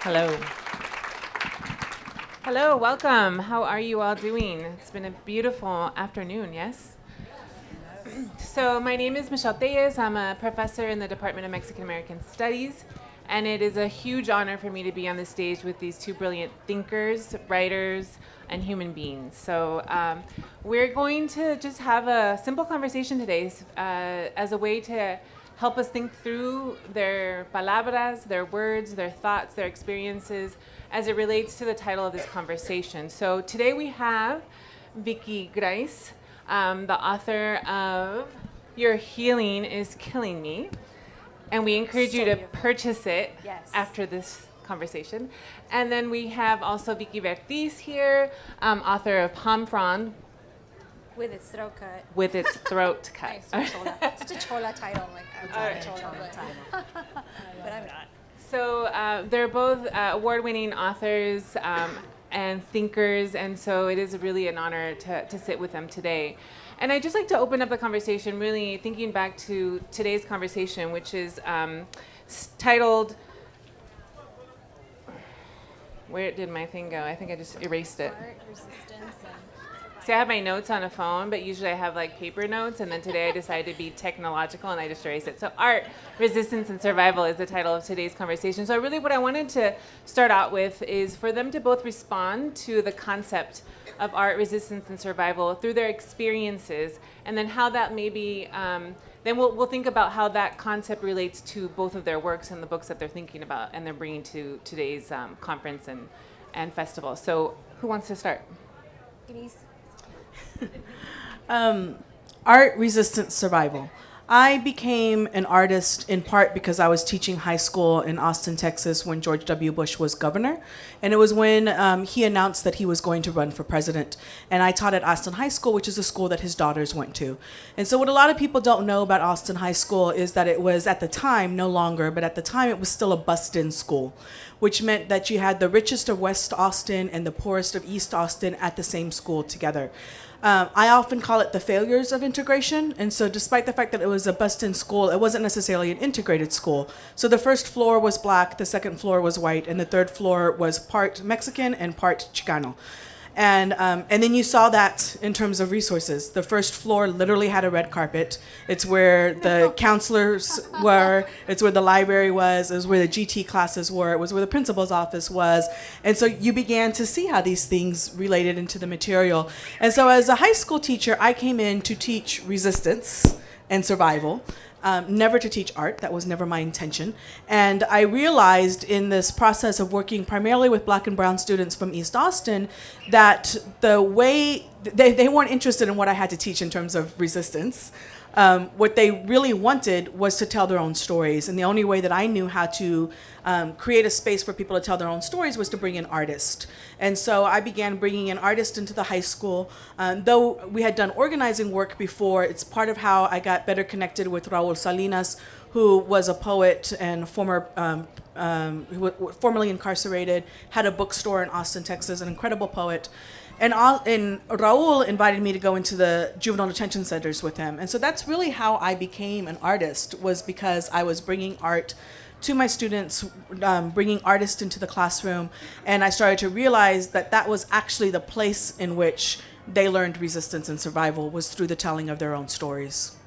Hello. Hello, welcome. How are you all doing? It's been a beautiful afternoon, yes? So my name is Michelle Tellez. I'm a professor in the Department of Mexican American Studies, and it is a huge honor for me to be on the stage with these two brilliant thinkers, writers, and human beings. So we're going to just have a simple conversation today as a way to help us think through their palabras, their words, their thoughts, their experiences as it relates to the title of this conversation. So today we have Vickie Grise, the author of Your Healing is Killing Me. And we encourage you to purchase it after this conversation. And then we have also Vickie Vértiz here, author of Frond. With its throat cut. With its throat cut. Such a chola title. Like, I'm a chola title. But I'm not. So they're both award-winning authors and thinkers, and so it is really an honor to sit with them today. And I'd just like to open up the conversation really thinking back to today's conversation, which is titled, where did my thing go? I think I just erased it. Art, resistance, See, I have my notes on a phone, but usually I have like paper notes, and then today I decided to be technological and I just erased it. So Art, Resistance, and Survival is the title of today's conversation. So really what I wanted to start out with is for them to both respond to the concept of art, resistance, and survival through their experiences, and then how that maybe, then we'll think about how that concept relates to both of their works and the books that they're thinking about and they're bringing to today's conference and festival. So who wants to start? Grise. Art, resistance, survival. I became an artist in part because I was teaching high school in Austin, Texas when George W. Bush was governor. And it was when he announced that he was going to run for president. And I taught at Austin High School, which is a school that his daughters went to. And so what a lot of people don't know about Austin High School is that it was at the time, no longer, but at the time it was still a bust-in school, which meant that you had the richest of West Austin and the poorest of East Austin at the same school together. I often call it the failures of integration. And so despite the fact that it was a bust-in school, it wasn't necessarily an integrated school. So the first floor was black, the second floor was white, and the third floor was part Mexican and part Chicano. And then you saw that in terms of resources. The first floor literally had a red carpet. It's where the counselors were. It's where the library was. It was where the GT classes were. It was where the principal's office was. And so you began to see how these things related into the material. And so as a high school teacher, I came in to teach resistance and survival. Never to teach art. That was never my intention. And I realized in this process of working primarily with Black and brown students from East Austin that the way they weren't interested in what I had to teach in terms of resistance. What they really wanted was to tell their own stories. And the only way that I knew how to create a space for people to tell their own stories was to bring in artists. And so I began bringing in artists into the high school. Though we had done organizing work before, it's part of how I got better connected with Raul Salinas, who was a poet and formerly incarcerated, had a bookstore in Austin, Texas, an incredible poet. And Raul invited me to go into the juvenile detention centers with him. And so that's really how I became an artist, was because I was bringing art to my students, bringing artists into the classroom. And I started to realize that that was actually the place in which they learned resistance and survival, was through the telling of their own stories.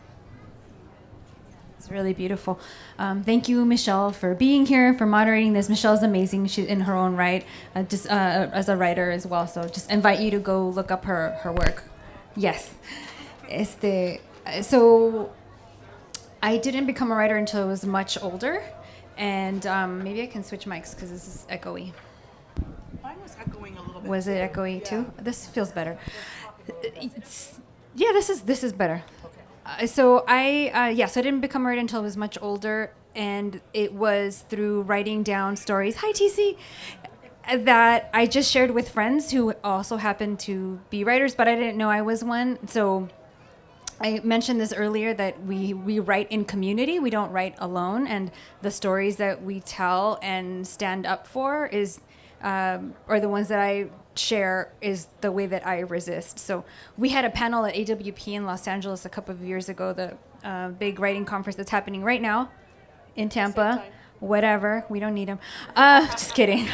It's really beautiful. Thank you, Michelle, for being here, for moderating this. Michelle's amazing. She's in her own right, just as a writer as well. So just invite you to go look up her work. Yes. So I didn't become a writer until I was much older. And maybe I can switch mics because this is echoey. Mine was echoing a little bit. Was it echoey too? This feels better. This is better. So I didn't become a writer until I was much older, and it was through writing down stories. Hi, TC. That I just shared with friends who also happened to be writers, but I didn't know I was one. So I mentioned this earlier, that we write in community. We don't write alone, and the stories that we tell and stand up for are the ones that I share, is the way that I resist. So we had a panel at AWP in Los Angeles a couple of years ago, the big writing conference that's happening right now in Tampa. whatever. We don't need them. Just kidding.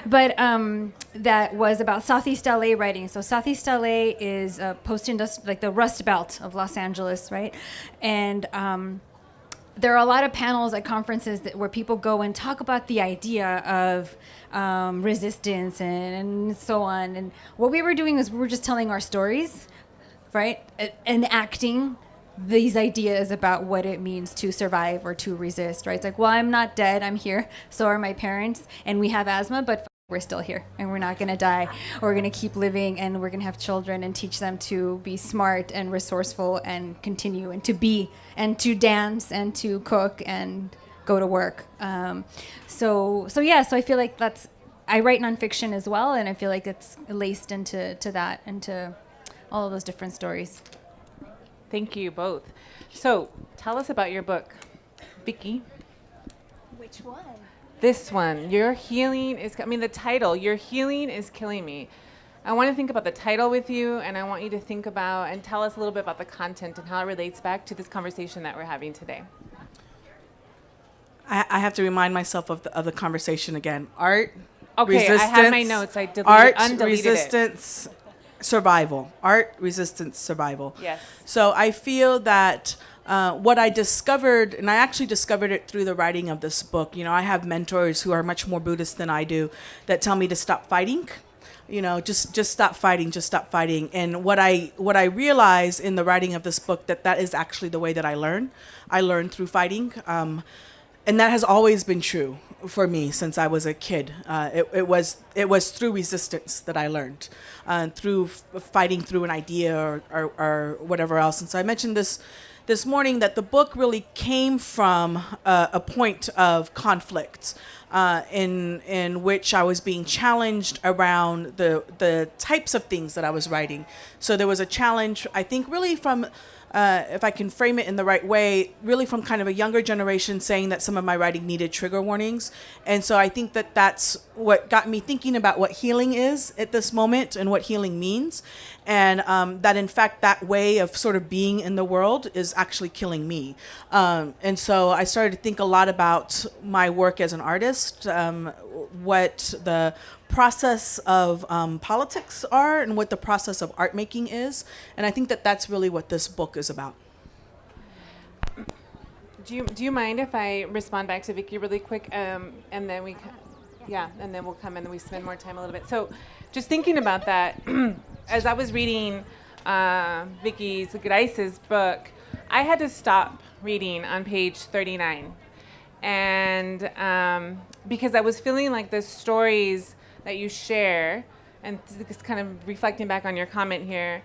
But that was about Southeast LA writing. So Southeast LA is post-industrial, like the Rust Belt of Los Angeles, right? And there are a lot of panels at conferences where people go and talk about the idea of resistance and so on. And what we were doing is we were just telling our stories, right? Enacting these ideas about what it means to survive or to resist, right? It's like, well, I'm not dead, I'm here. So are my parents, and we have asthma, but we're still here, and we're not going to die. We're going to keep living, and we're going to have children and teach them to be smart and resourceful and continue and to be and to dance and to cook and go to work. So I feel like I write nonfiction as well, and I feel like it's laced into that and to all of those different stories. Thank you both. So tell us about your book, Vickie. Which one? This one, the title, Your Healing is Killing Me. I want to think about the title with you, and I want you to think about and tell us a little bit about the content and how it relates back to this conversation that we're having today. I have to remind myself of the conversation again. Art, Okay, resistance, I have my notes. I undeleted resistance, survival. Art, resistance, survival. Yes. So I feel that what I discovered, and I actually discovered it through the writing of this book. I have mentors who are much more Buddhist than I do that tell me to stop fighting. Just stop fighting, just stop fighting. And what I realize in the writing of this book, that is actually the way that I learn. I learn through fighting. And that has always been true for me since I was a kid. It was through resistance that I learned, through fighting through an idea or whatever else. And so I mentioned this morning that the book really came from a point of conflict in which I was being challenged around the types of things that I was writing. So there was a challenge, I think, really from if I can frame it in the right way, really from kind of a younger generation saying that some of my writing needed trigger warnings. And so I think that that's what got me thinking about what healing is at this moment and what healing means. And that, in fact, that way of sort of being in the world is actually killing me. And so I started to think a lot about my work as an artist, what the process of politics are and what the process of art making is. And I think that that's really what this book is about. Do you mind if I respond back to Vickie really quick, and then we'll come and then we spend more time a little bit. So just thinking about that, as I was reading Vickie's Grise's book, I had to stop reading on page 39. And because I was feeling like the stories that you share, and just kind of reflecting back on your comment here,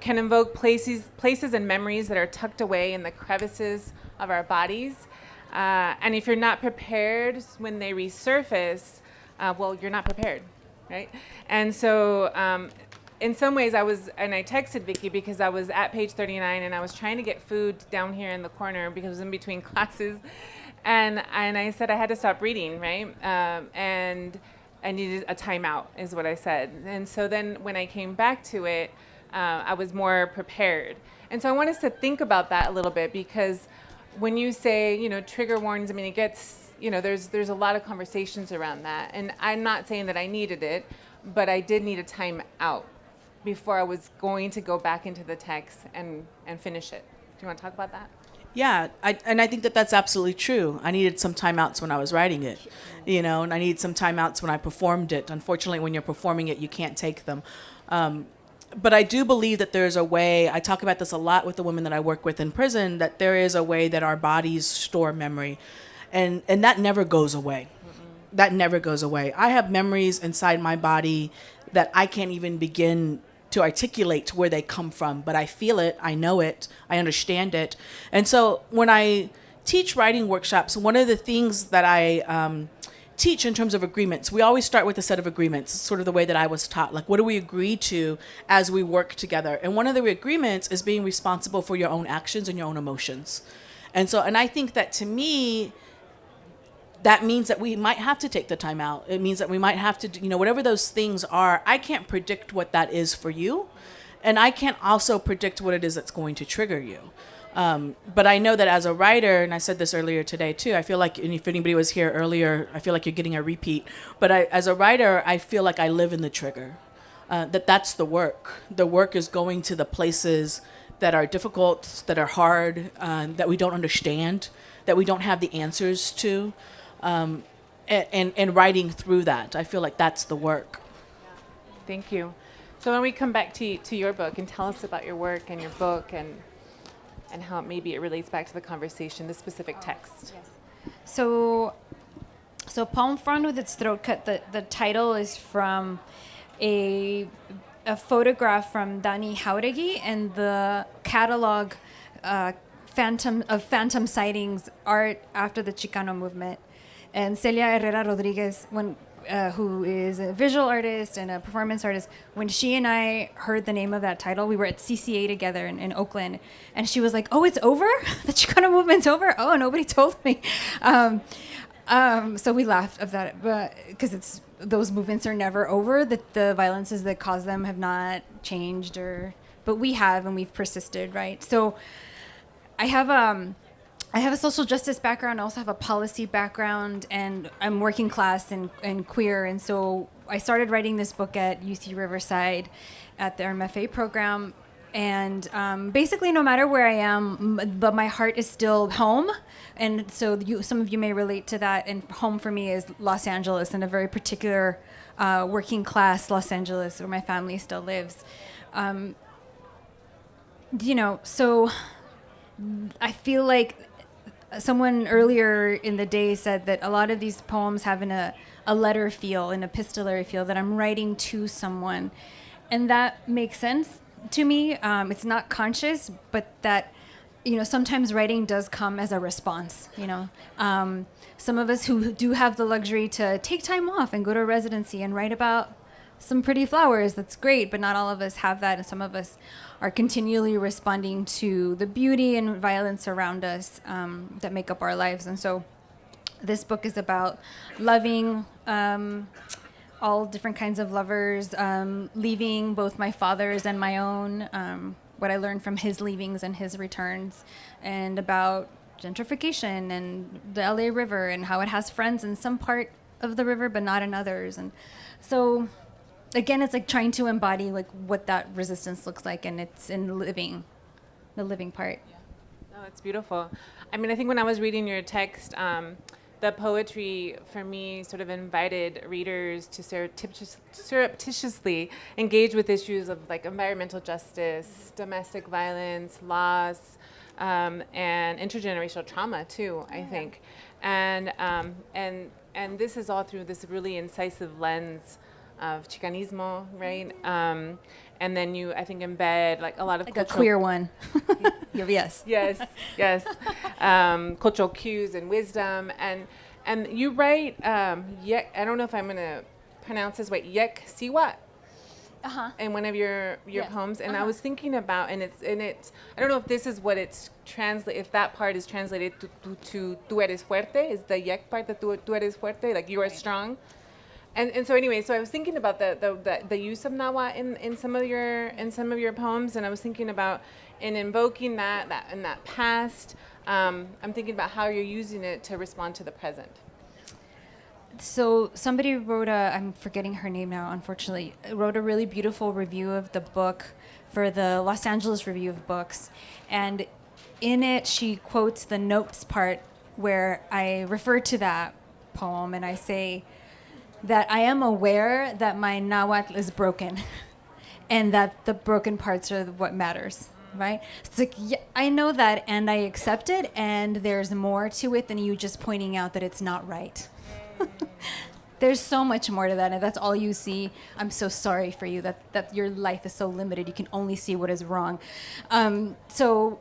can invoke places and memories that are tucked away in the crevices of our bodies. And if you're not prepared when they resurface, you're not prepared, right? And so in some ways I texted Vickie because I was at page 39 and I was trying to get food down here in the corner because I was in between classes. And I said I had to stop reading, right? And I needed a timeout, is what I said. And so then when I came back to it, I was more prepared. And so I want us to think about that a little bit, because when you say, trigger warnings, it gets, there's a lot of conversations around that. And I'm not saying that I needed it, but I did need a timeout before I was going to go back into the text and finish it. Do you want to talk about that? Yeah, I think that that's absolutely true. I needed some timeouts when I was writing it, and I needed some timeouts when I performed it. Unfortunately, when you're performing it, you can't take them. But I do believe that there's a way, I talk about this a lot with the women that I work with in prison, that there is a way that our bodies store memory. And that never goes away. Mm-mm. That never goes away. I have memories inside my body that I can't even begin to articulate where they come from, but I feel it, I know it, I understand it. And so when I teach writing workshops, one of the things that I teach in terms of agreements, we always start with a set of agreements, sort of the way that I was taught. Like, what do we agree to as we work together? And one of the agreements is being responsible for your own actions and your own emotions. And I think that, to me, that means that we might have to take the time out. It means that we might have to, whatever those things are, I can't predict what that is for you. And I can't also predict what it is that's going to trigger you. But I know that as a writer, and I said this earlier today too, I feel like, and if anybody was here earlier, I feel like you're getting a repeat. But as a writer, I feel like I live in the trigger. That's the work. The work is going to the places that are difficult, that are hard, that we don't understand, that we don't have the answers to, and writing through that. I feel like that's the work. Thank you. So when we come back to your book, and tell us about your work and your book and how maybe it relates back to the conversation, the specific text. Yes. So Palm Frond with its throat cut, the title is from a photograph from Dani Jauregui and the catalog phantom sightings art after the Chicano movement. And Celia Herrera Rodriguez, who is a visual artist and a performance artist, when she and I heard the name of that title, we were at CCA together in Oakland, and she was like, "Oh, it's over? The Chicano movement's over? Oh, nobody told me." So we laughed of that, but because those movements are never over. The violences that cause them have not changed, but we have, and we've persisted, right? So I have a social justice background. I also have a policy background, and I'm working class and queer. And so I started writing this book at UC Riverside at the MFA program. And basically, no matter where I am, but my heart is still home. And so some of you may relate to that. And home for me is Los Angeles, and a very particular working class Los Angeles where my family still lives. So I feel like someone earlier in the day said that a lot of these poems have a letter feel, an epistolary feel, that I'm writing to someone. And that makes sense to me. It's not conscious, but that, sometimes writing does come as a response, Some of us who do have the luxury to take time off and go to a residency and write about some pretty flowers, that's great, but not all of us have that, and some of us are continually responding to the beauty and violence around us that make up our lives. And so this book is about loving all different kinds of lovers, leaving both my father's and my own, what I learned from his leavings and his returns, and about gentrification and the LA River and how it has friends in some part of the river but not in others. And so again, it's like trying to embody like what that resistance looks like, and it's in the living part. Yeah. No, it's beautiful. I mean, I think when I was reading your text, the poetry for me sort of invited readers to surreptitiously engage with issues of like environmental justice, domestic violence, loss, and intergenerational trauma too, I think. And this is all through this really incisive lens of Chicanismo, right? And then you, I think, embed like a lot of like a queer one. Yes. Yes. Cultural cues and wisdom, and you write. Yek, I don't know if I'm gonna pronounce this right. Yek Siwat. In one of your yes. poems, and I was thinking about, and it's. I don't know if this is what it's if that part is translated to "tú eres fuerte." Is the Yek part that "tú eres fuerte," like you are strong. And so anyway, so I was thinking about the use of Nawa in some of your poems, and I was thinking about in invoking that in that past. I'm thinking about how you're using it to respond to the present. So somebody wrote I'm forgetting her name now, unfortunately, wrote a really beautiful review of the book for the Los Angeles Review of Books, and in it she quotes the notes part where I refer to that poem, and I say that I am aware that my Nahuatl is broken and that the broken parts are what matters, right? It's like, yeah, I know that and I accept it, and there's more to it than you just pointing out that it's not right. There's so much more to that, and that's all you see. I'm so sorry for you that your life is so limited. You can only see what is wrong. So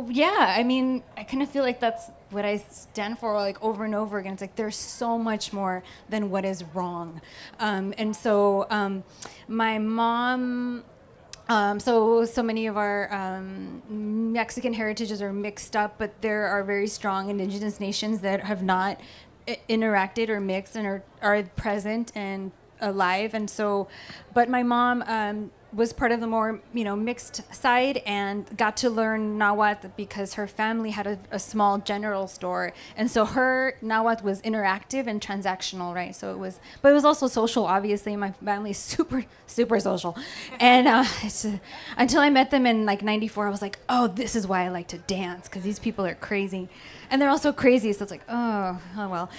yeah, I mean, I kind of feel like that's what I stand for, like over and over again. It's like there's so much more than what is wrong. And so my mom, so many of our Mexican heritages are mixed up, but there are very strong indigenous nations that have not interacted or mixed and are present and alive. And so, but my mom was part of the more, mixed side and got to learn Nahuatl because her family had a small general store. And so her Nahuatl was interactive and transactional, right? So but it was also social, obviously. My family's super, super social. And until I met them in like 94, I was like, oh, this is why I like to dance, because these people are crazy. And they're also crazy, so it's like, oh well.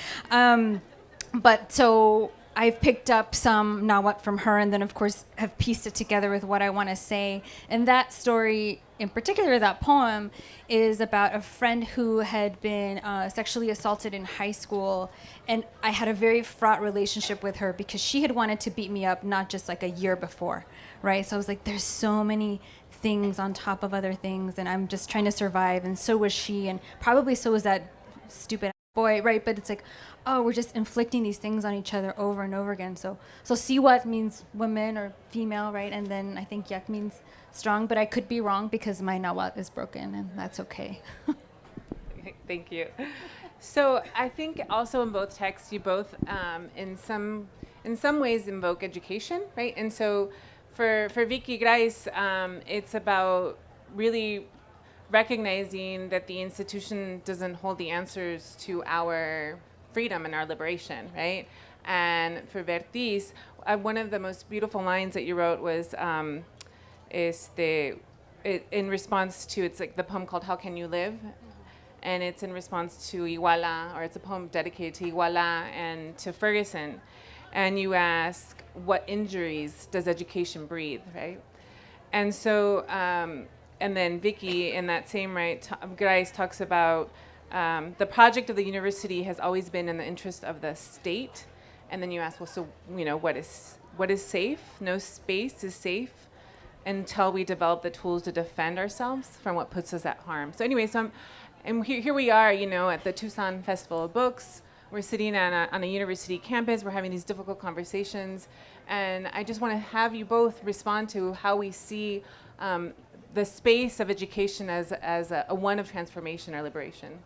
But so I've picked up some Nahuatl from her, and then of course have pieced it together with what I want to say. And that story, in particular, that poem, is about a friend who had been sexually assaulted in high school, and I had a very fraught relationship with her because she had wanted to beat me up not just like a year before, right? So I was like, there's so many things on top of other things, and I'm just trying to survive, and so was she, and probably so was that stupid boy, right? But it's like, oh, we're just inflicting these things on each other over and over again. So siwat means woman or female, right? And then I think yak means strong, but I could be wrong because my Nahuatl is broken, and that's okay. Thank you. So I think also in both texts, you both in some ways invoke education, right? And so for Vickie Grise, it's about really recognizing that the institution doesn't hold the answers to our freedom and our liberation, right? And for Vértiz, one of the most beautiful lines that you wrote was in response to, it's like the poem called How Can You Live? And it's in response to Iguala, or it's a poem dedicated to Iguala and to Ferguson. And you ask, what injuries does education breathe, right? And so, and then Vickie, in that same Grise talks about the project of the university has always been in the interest of the state. And then you ask, well, so, what is safe? No space is safe until we develop the tools to defend ourselves from what puts us at harm. So anyway, and here we are, at the Tucson Festival of Books. We're sitting on a university campus. We're having these difficult conversations. And I just want to have you both respond to how we see the space of education as a one of transformation or liberation.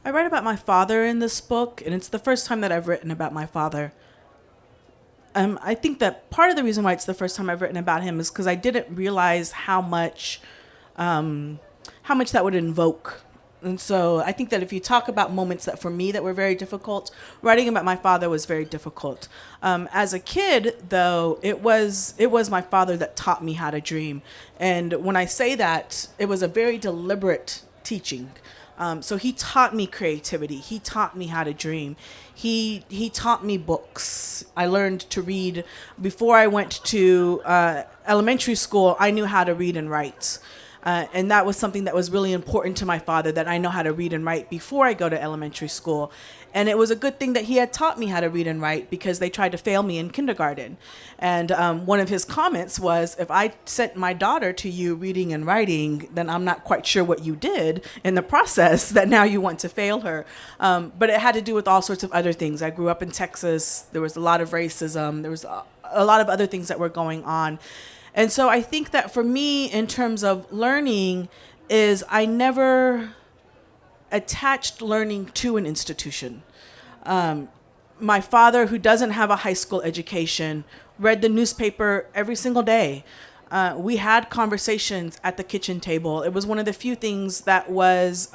I write about my father in this book, and it's the first time that I've written about my father. I think that part of the reason why it's the first time I've written about him is because I didn't realize how much that would invoke. And so I think that if you talk about moments that for me that were very difficult, writing about my father was very difficult. As a kid, though, it was my father that taught me how to dream. And when I say that, it was a very deliberate teaching. So he taught me creativity. He taught me how to dream. He taught me books. I learned to read. Before I went to elementary school, I knew how to read and write. And that was something that was really important to my father, that I know how to read and write before I go to elementary school. And it was a good thing that he had taught me how to read and write, because they tried to fail me in kindergarten. And one of his comments was, if I sent my daughter to you reading and writing, then I'm not quite sure what you did in the process that now you want to fail her. But it had to do with all sorts of other things. I grew up in Texas. There was a lot of racism. There was a lot of other things that were going on. And so I think that for me, in terms of learning, is I never attached learning to an institution. My father, who doesn't have a high school education, read the newspaper every single day. We had conversations at the kitchen table. It was one of the few things that was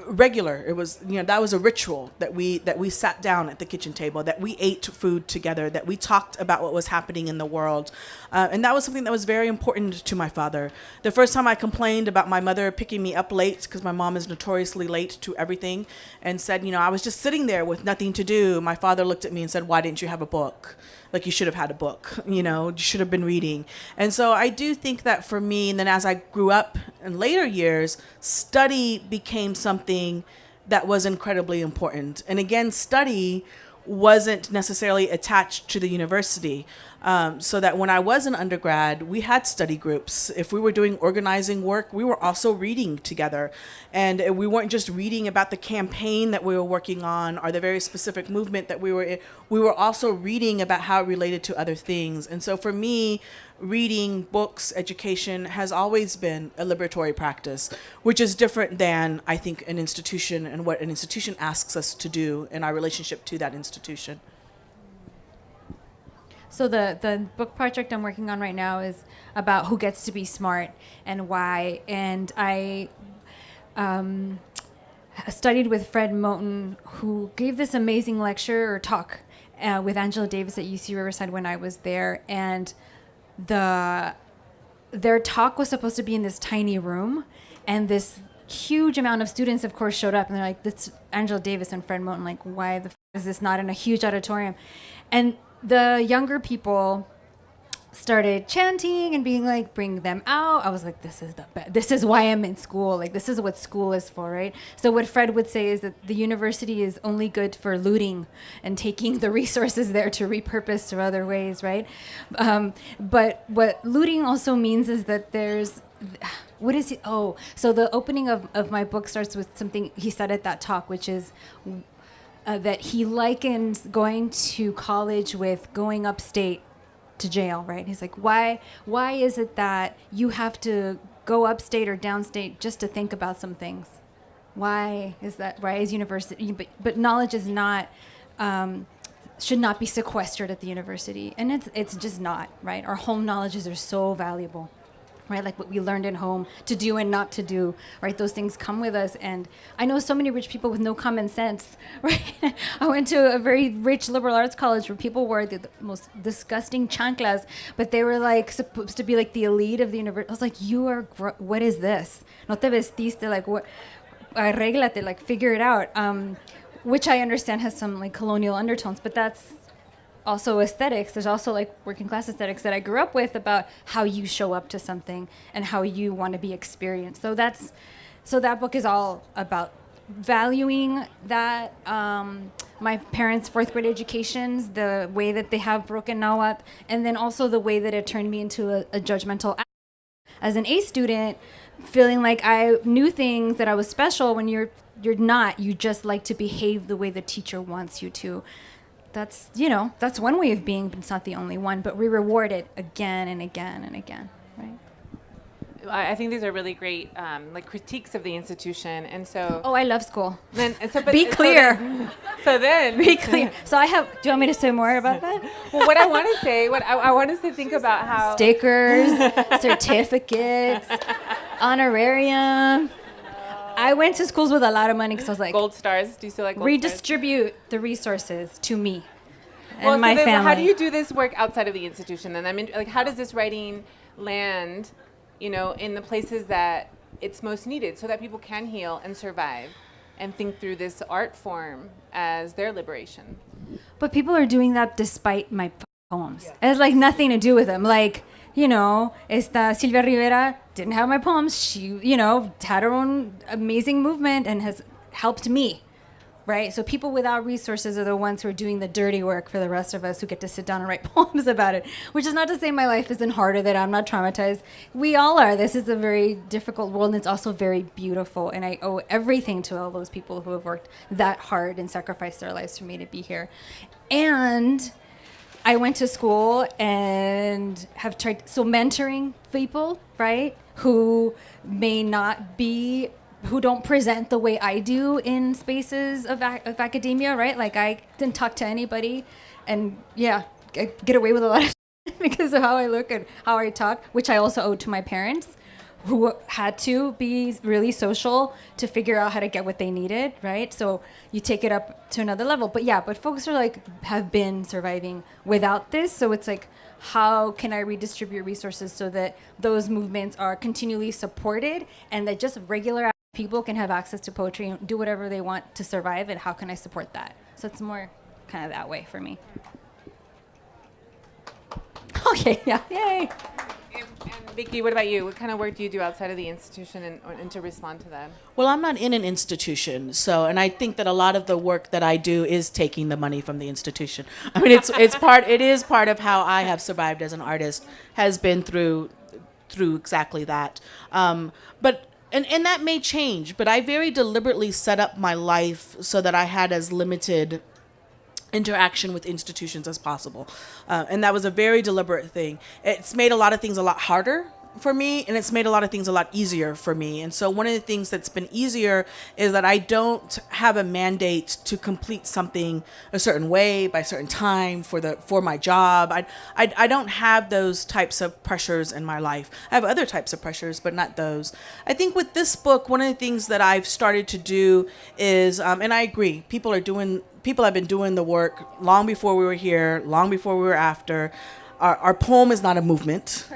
regular. It was, that was a ritual, that we sat down at the kitchen table, that we ate food together, that we talked about what was happening in the world. And that was something that was very important to my father. The first time I complained about my mother picking me up late, because my mom is notoriously late to everything, and said, I was just sitting there with nothing to do, my father looked at me and said, why didn't you have a book? Like, you should have had a book, you should have been reading. And so I do think that for me, and then as I grew up in later years, study became something that was incredibly important. And again, study wasn't necessarily attached to the university. So that when I was an undergrad, we had study groups. If we were doing organizing work, we were also reading together. And we weren't just reading about the campaign that we were working on or the very specific movement that we were in. We were also reading about how it related to other things. And so for me, reading, books, education has always been a liberatory practice, which is different than, I think, an institution and what an institution asks us to do in our relationship to that institution. So the book project I'm working on right now is about who gets to be smart and why. And I studied with Fred Moten, who gave this amazing lecture or talk with Angela Davis at UC Riverside when I was there. And their talk was supposed to be in this tiny room, and this huge amount of students, of course, showed up, and they're like, "That's Angela Davis and Fred Moten. Like, why the is this not in a huge auditorium?" And the younger people started chanting and being like, "Bring them out." I was like, "This is the best. This is why I'm in school. Like, this is what school is for, right?" So what Fred would say is that the university is only good for looting and taking the resources there to repurpose to other ways, right? But what looting also means is that there's what is it? Oh, so the opening of my book starts with something he said at that talk, which is that he likens going to college with going upstate to jail, right? He's like, why is it that you have to go upstate or downstate just to think about some things? Why is that? Why is university? But knowledge is not should not be sequestered at the university, and it's just not, right? Our home knowledges are so valuable, right? Like what we learned at home to do and not to do, right? Those things come with us. And I know so many rich people with no common sense, right? I went to a very rich liberal arts college where people wore the most disgusting chanclas, but they were like supposed to be like the elite of the university. I was like, what is this? No te vestiste, like what? Arréglate, like figure it out. Which I understand has some like colonial undertones, but that's also aesthetics. There's also like working class aesthetics that I grew up with about how you show up to something and how you want to be experienced. So that book is all about valuing that. My parents' fourth grade educations, the way that they have broken Nahuatl, and then also the way that it turned me into a judgmental as an A student, feeling like I knew things, that I was special when you're not. You just like to behave the way the teacher wants you to. That's one way of being, but it's not the only one. But we reward it again and again and again, right? I think these are really great, like critiques of the institution, and so. Oh, I love school. Be clear. So then. Be clear. So do you want me to say more about that? Well, what I want to say, I want us to think about how stickers, certificates, honorarium. I went to schools with a lot of money because I was like, gold stars. Do you still like gold redistribute the resources to me and my family. How do you do this work outside of the institution? And I mean, like, how does this writing land, in the places that it's most needed, so that people can heal and survive, and think through this art form as their liberation? But people are doing that despite my poems. Yeah. It has like nothing to do with them. Like, esta Silvia Rivera didn't have my poems. She, had her own amazing movement and has helped me, right? So people without resources are the ones who are doing the dirty work for the rest of us who get to sit down and write poems about it, which is not to say my life isn't harder, that I'm not traumatized. We all are. This is a very difficult world, and it's also very beautiful, and I owe everything to all those people who have worked that hard and sacrificed their lives for me to be here. And I went to school and have tried, mentoring people, right, who may not be, who don't present the way I do in spaces of academia, right? Like I didn't talk to anybody, and I get away with a lot of because of how I look and how I talk, which I also owe to my parents, who had to be really social to figure out how to get what they needed, right? So you take it up to another level. But folks are have been surviving without this. So it's like, how can I redistribute resources so that those movements are continually supported, and that just regular people can have access to poetry and do whatever they want to survive, and how can I support that? So it's more kind of that way for me. Okay, yeah, yay. And Vickie, what about you? What kind of work do you do outside of the institution and to respond to that? Well, I'm not in an institution, and I think that a lot of the work that I do is taking the money from the institution. I mean, it is part of how I have survived as an artist, has been through exactly that. But that may change, but I very deliberately set up my life so that I had as limited interaction with institutions as possible. And that was a very deliberate thing. It's made a lot of things a lot harder for me, and it's made a lot of things a lot easier for me. And so one of the things that's been easier is that I don't have a mandate to complete something a certain way by a certain time for my job. I don't have those types of pressures in my life. I have other types of pressures, but not those. I think with this book, one of the things that I've started to do is, and I agree, people have been doing the work long before we were here, long before we were after. Our poem is not a movement.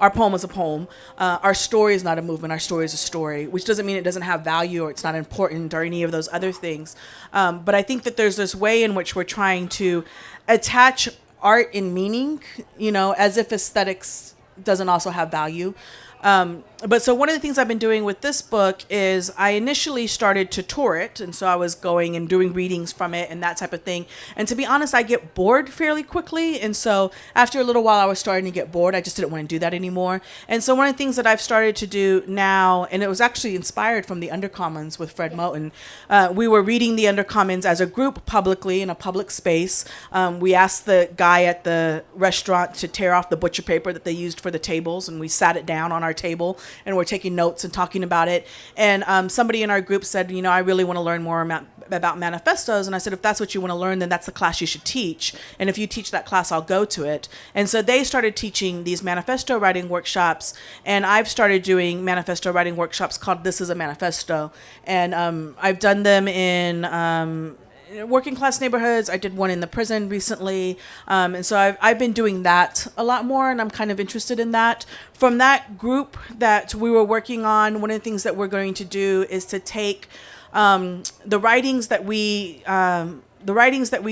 Our poem is a poem. Our story is not a movement. Our story is a story, which doesn't mean it doesn't have value or it's not important or any of those other things. But I think that there's this way in which we're trying to attach art and meaning, as if aesthetics doesn't also have value. But so one of the things I've been doing with this book is I initially started to tour it. And so I was going and doing readings from it and that type of thing. And to be honest, I get bored fairly quickly. And so after a little while, I was starting to get bored. I just didn't want to do that anymore. And so one of the things that I've started to do now, and it was actually inspired from the Undercommons with Fred Moten. We were reading the Undercommons as a group publicly in a public space. We asked the guy at the restaurant to tear off the butcher paper that they used for the tables. And we sat it down on our table. And we're taking notes and talking about it. And somebody in our group said, I really want to learn more about manifestos. And I said, if that's what you want to learn, then that's the class you should teach. And if you teach that class, I'll go to it. And so they started teaching these manifesto writing workshops. And I've started doing manifesto writing workshops called This Is a Manifesto. And I've done them in working class neighborhoods. I did one in the prison recently. And so I've been doing that a lot more, and I'm kind of interested in that. From that group that we were working on, one of the things that we're going to do is to take the writings that we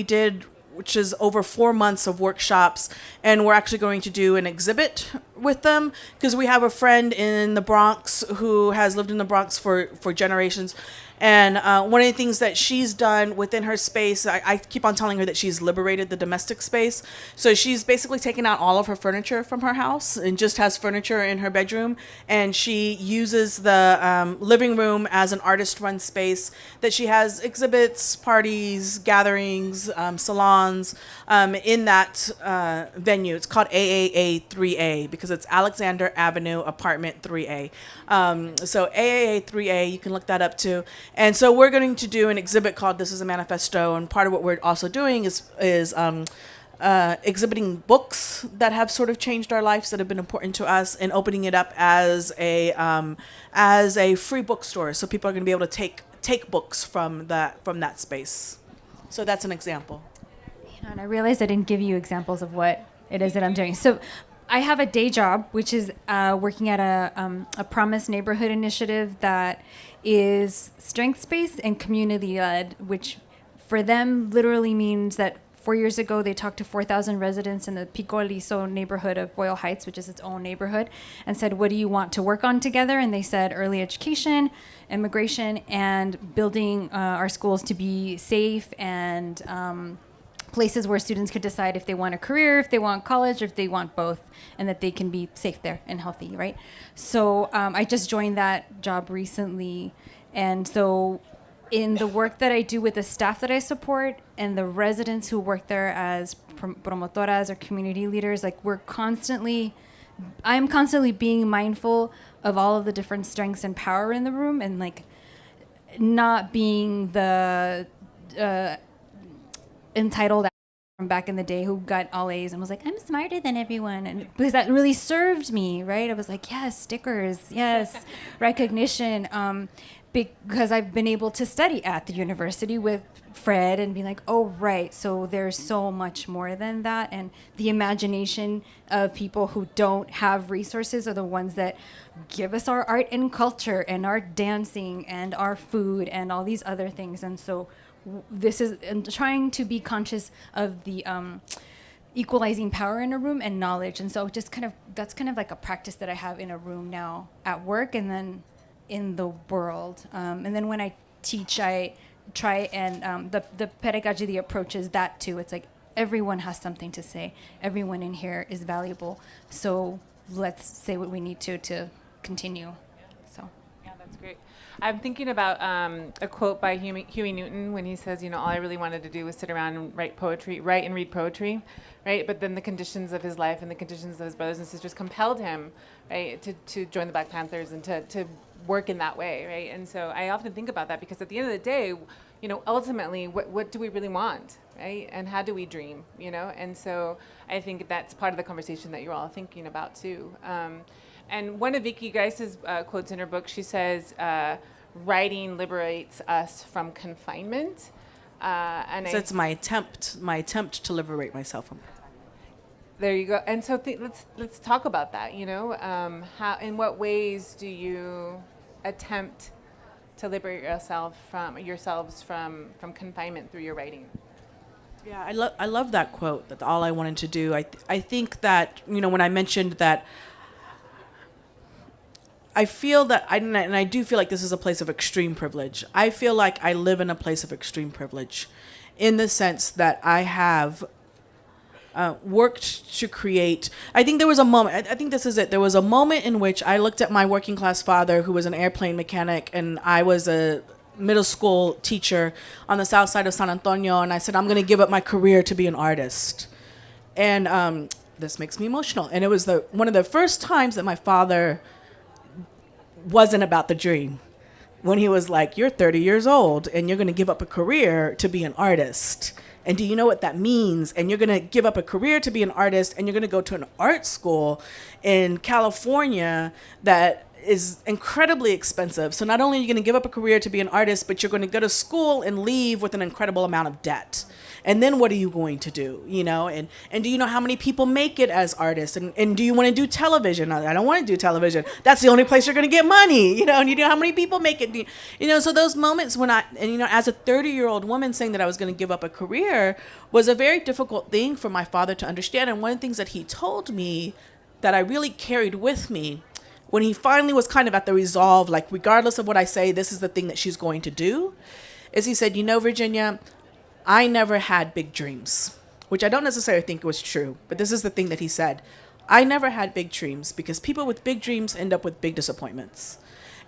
did, which is over 4 months of workshops, and we're actually going to do an exhibit with them, because we have a friend in the Bronx who has lived in the Bronx for generations. And one of the things that she's done within her space, I keep on telling her that she's liberated the domestic space. So she's basically taken out all of her furniture from her house and just has furniture in her bedroom. And she uses the living room as an artist-run space that she has exhibits, parties, gatherings, salons in that venue. It's called AAA 3A because it's Alexander Avenue Apartment 3A. So AAA 3A, you can look that up too. And so we're going to do an exhibit called This Is a Manifesto. And part of what we're also doing is exhibiting books that have sort of changed our lives, that have been important to us, and opening it up as a free bookstore. So people are going to be able to take books from that space. So that's an example. And I realized I didn't give you examples of what it is that I'm doing. So I have a day job, which is working at a Promise neighborhood initiative that is strengths-based and community-led, which for them literally means that 4 years ago they talked to 4,000 residents in the Pico Aliso neighborhood of Boyle Heights, which is its own neighborhood, and said, what do you want to work on together? And they said early education, immigration, and building our schools to be safe and places where students could decide if they want a career, if they want college, or if they want both, and that they can be safe there and healthy, right? So I just joined that job recently. And so in the work that I do with the staff that I support and the residents who work there as promotoras or community leaders, like I'm constantly being mindful of all of the different strengths and power in the room, and like not being the entitled from back in the day who got all A's and was like, I'm smarter than everyone. And because that really served me, right? I was like, yes, stickers, yes, recognition. Because I've been able to study at the university with Fred and be like, oh, right, so there's so much more than that. And the imagination of people who don't have resources are the ones that give us our art and culture and our dancing and our food and all these other things. And so this is trying to be conscious of the equalizing power in a room and knowledge. And so just that's kind of like a practice that I have in a room now at work and then in the world. And then when I teach, I try and the pedagogy, the approach is that too. It's like everyone has something to say. Everyone in here is valuable. So let's say what we need to continue. So. Yeah, that's great. I'm thinking about a quote by Huey Newton when he says, all I really wanted to do was sit around and write and read poetry, right? But then the conditions of his life and the conditions of his brothers and sisters compelled him, right, to join the Black Panthers and to work in that way, right? And so I often think about that because at the end of the day, ultimately, what do we really want, right? And how do we dream, And so I think that's part of the conversation that you're all thinking about too. And one of Vickie Grise's quotes in her book, she says, writing liberates us from confinement. So it's my attempt to liberate myself from confinement. There you go. And so let's talk about that, how, in what ways do you attempt to liberate yourselves from confinement through your writing? Yeah, I love that quote, that all I wanted to do. I think that, when I mentioned that, I feel that, and I do feel like this is a place of extreme privilege. I feel like I live in a place of extreme privilege in the sense that I have worked to create. I think there was a moment, I think this is it. There was a moment in which I looked at my working class father, who was an airplane mechanic, and I was a middle school teacher on the south side of San Antonio, and I said, I'm going to give up my career to be an artist. And this makes me emotional. And it was one of the first times that my father wasn't about the dream, when he was like, you're 30 years old and you're going to give up a career to be an artist. And do you know what that means? And you're going to give up a career to be an artist, and you're going to go to an art school in California that is incredibly expensive. So not only are you going to give up a career to be an artist, but you're going to go to school and leave with an incredible amount of debt. And then what are you going to do? And do you know how many people make it as artists? And do you want to do television? I don't want to do television. That's the only place you're going to get money, and you know how many people make it. So those moments when as a 30-year-old woman saying that I was going to give up a career was a very difficult thing for my father to understand. And one of the things that he told me that I really carried with me when he finally was kind of at the resolve, like, regardless of what I say, this is the thing that she's going to do, is he said, Virginia, I never had big dreams, which I don't necessarily think was true, but this is the thing that he said. I never had big dreams because people with big dreams end up with big disappointments.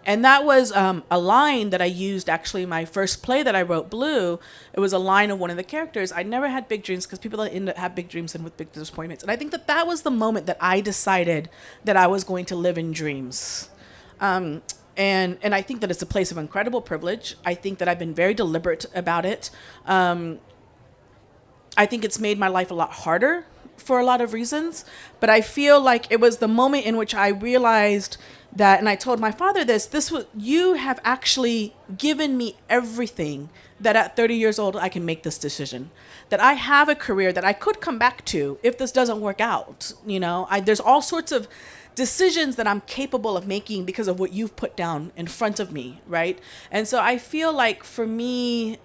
And that was a line that I used actually in my first play that I wrote, Blue. It was a line of one of the characters. I never had big dreams because people that end up have big dreams end with big disappointments. And I think that was the moment that I decided that I was going to live in dreams. And I think that it's a place of incredible privilege. I think that I've been very deliberate about it. I think it's made my life a lot harder for a lot of reasons. But I feel like it was the moment in which I realized that, and I told my father you have actually given me everything that at 30 years old I can make this decision. That I have a career that I could come back to if this doesn't work out. There's all sorts of decisions that I'm capable of making because of what you've put down in front of me, right? And so I feel like for me,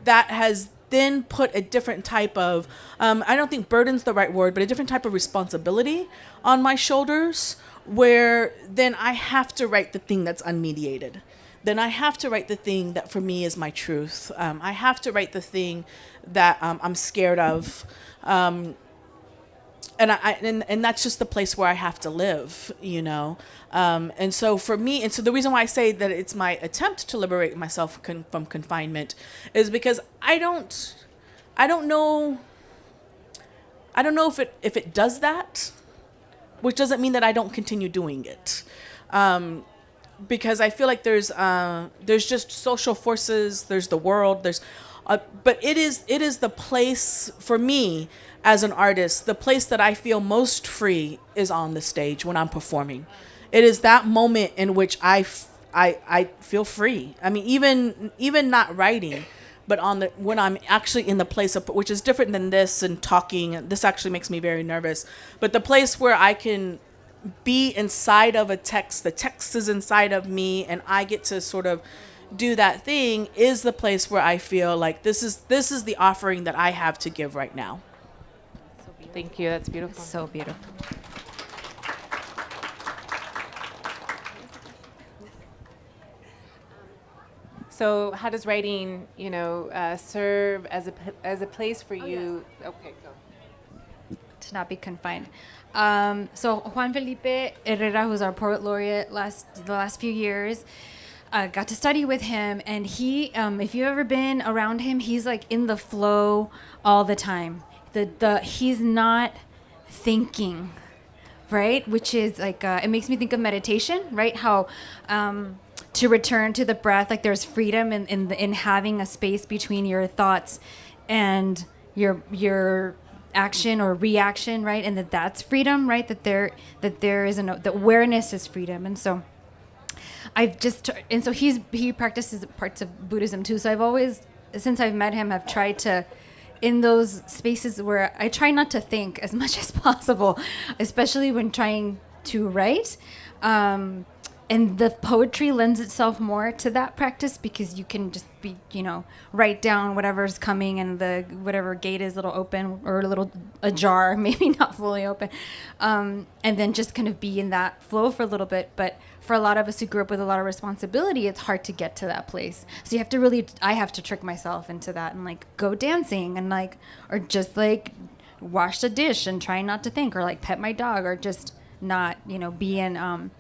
that has then put a different type of, I don't think burden's the right word, but a different type of responsibility on my shoulders, where then I have to write the thing that's unmediated. Then I have to write the thing that for me is my truth. I have to write the thing that I'm scared of. And that's just the place where I have to live, And so for me, and so the reason why I say that it's my attempt to liberate myself from confinement is because I don't know if it does that, which doesn't mean that I don't continue doing it. Because I feel like there's just social forces, there's the world, but it is the place for me as an artist, the place that I feel most free is on the stage when I'm performing. It is that moment in which I feel free. I mean, even not writing, but when I'm actually in the place of, which is different than this and talking. This actually makes me very nervous. But the place where I can be inside of a text, the text is inside of me, and I get to sort of do that thing, is the place where I feel like this is the offering that I have to give right now. Thank you. That's beautiful. So beautiful. So how does writing, serve as a place for you? Yes. Okay, go. To not be confined. So Juan Felipe Herrera, who's our poet laureate the last few years, got to study with him, and he, if you've ever been around him, he's like in the flow all the time. He's not thinking, right? Which is like, it makes me think of meditation, right? How to return to the breath, like there's freedom in having a space between your thoughts and your action or reaction, right? And that's freedom, right? That there is the awareness is freedom. And so he practices parts of Buddhism too. So I've always, since I've met him, I've tried to, in those spaces where I try not to think as much as possible, especially when trying to write. And the poetry lends itself more to that practice because you can just be, write down whatever's coming and whatever gate is a little open or a little ajar, maybe not fully open. And then just kind of be in that flow for a little bit. But for a lot of us who grew up with a lot of responsibility, it's hard to get to that place. So I have to trick myself into that and like go dancing and like, or just like wash the dish and try not to think, or like pet my dog, or just not, be in,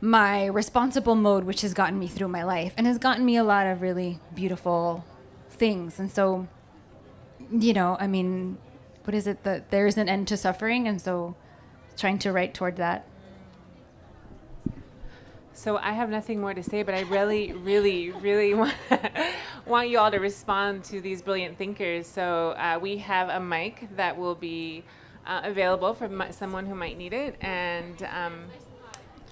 my responsible mode, which has gotten me through my life and has gotten me a lot of really beautiful things. And so, what is it, that there's an end to suffering? And so trying to write toward that. So I have nothing more to say, but I really, really, really want you all to respond to these brilliant thinkers. So we have a mic that will be available for someone who might need it. And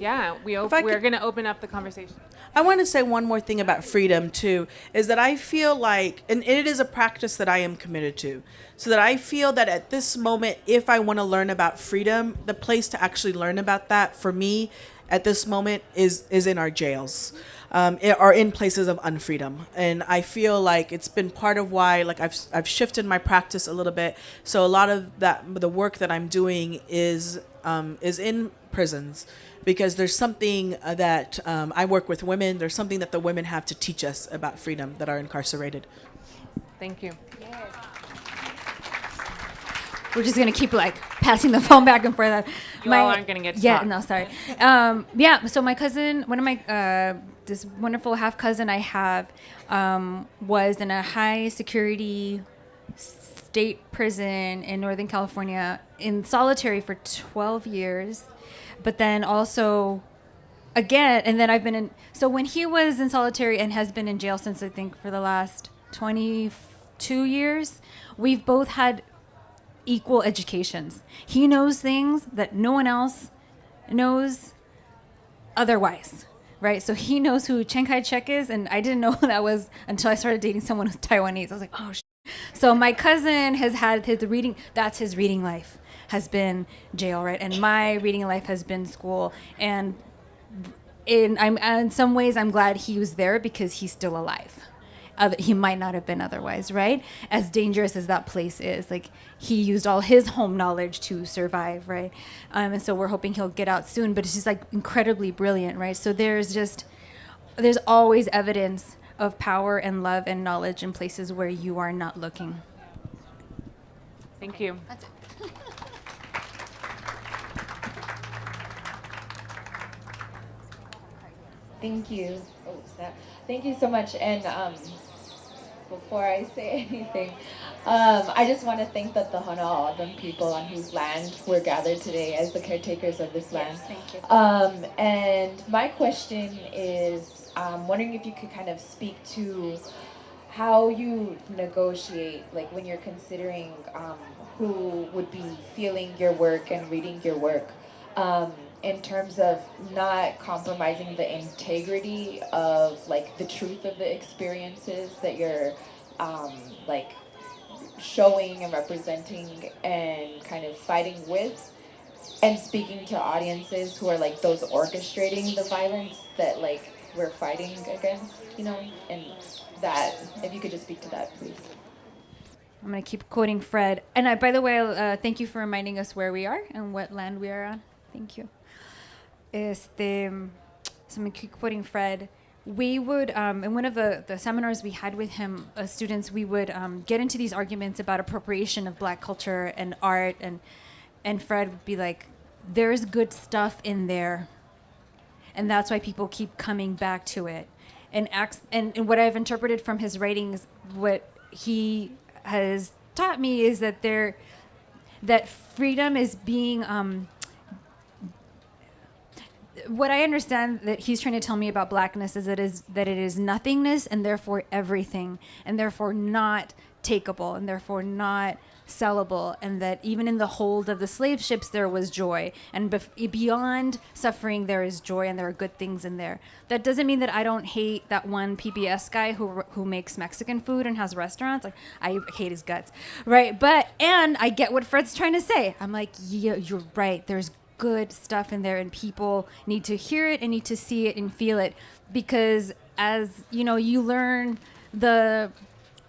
we're going to open up the conversation. I want to say one more thing about freedom, too, is that I feel like, and it is a practice that I am committed to, so that I feel that at this moment, if I want to learn about freedom, the place to actually learn about that for me at this moment is in our jails, or in places of unfreedom. And I feel like it's been part of why, like, I've shifted my practice a little bit. So a lot of the work that I'm doing is in prisons, because there's something that I work with women. There's something that the women have to teach us about freedom that are incarcerated. Thank you. Yes. We're just going to keep like passing the phone back and forth. You all aren't going to get to talk. No, sorry. So my cousin, one of my, this wonderful half cousin I have, was in a high security state prison in Northern California in solitary for 12 years. But then also, again, and then I've been in, so when he was in solitary and has been in jail since I think for the last 22 years, we've both had equal educations. He knows things that no one else knows otherwise, right? So he knows who Chiang Kai-shek is, and I didn't know who that was until I started dating someone who's Taiwanese. I was like, oh, So my cousin has had his reading, that's his reading life, has been jail, right? And my reading life has been school. And in some ways, I'm glad he was there because he's still alive. He might not have been otherwise, right? As dangerous as that place is, like he used all his home knowledge to survive, right? And so we're hoping he'll get out soon, but it's just like incredibly brilliant, right? So there's always evidence of power and love and knowledge in places where you are not looking. Thank you. That's it. Thank you. Oh, snap. Thank you so much. And before I say anything, I just want to thank the Tohono O'odham people on whose land we're gathered today as the caretakers of this land. Yes, thank you. And my question is, wondering if you could kind of speak to how you negotiate, like when you're considering who would be feeling your work and reading your work, in terms of not compromising the integrity of like the truth of the experiences that you're like showing and representing and kind of fighting with, and speaking to audiences who are like those orchestrating the violence that like we're fighting against, and that, if you could just speak to that, please. I'm going to keep quoting Fred. And by the way, thank you for reminding us where we are and what land we are on. Thank you. So I'm going to keep quoting Fred. We would, in one of the seminars we had with him, students, we would get into these arguments about appropriation of Black culture and art, and Fred would be like, there's good stuff in there, and that's why people keep coming back to it. and acts, and what I've interpreted from his writings, what he has taught me is that that freedom is being what I understand that he's trying to tell me about blackness is that it is nothingness and therefore everything, and therefore not takeable, and therefore not sellable, and that even in the hold of the slave ships there was joy, and beyond suffering there is joy, and there are good things in there. That doesn't mean that I don't hate that one PBS guy who makes Mexican food and has restaurants. Like, I hate his guts, right? And I get what Fred's trying to say. I'm like, yeah, you're right. There's good stuff in there, and people need to hear it and need to see it and feel it, because as you know, you learn the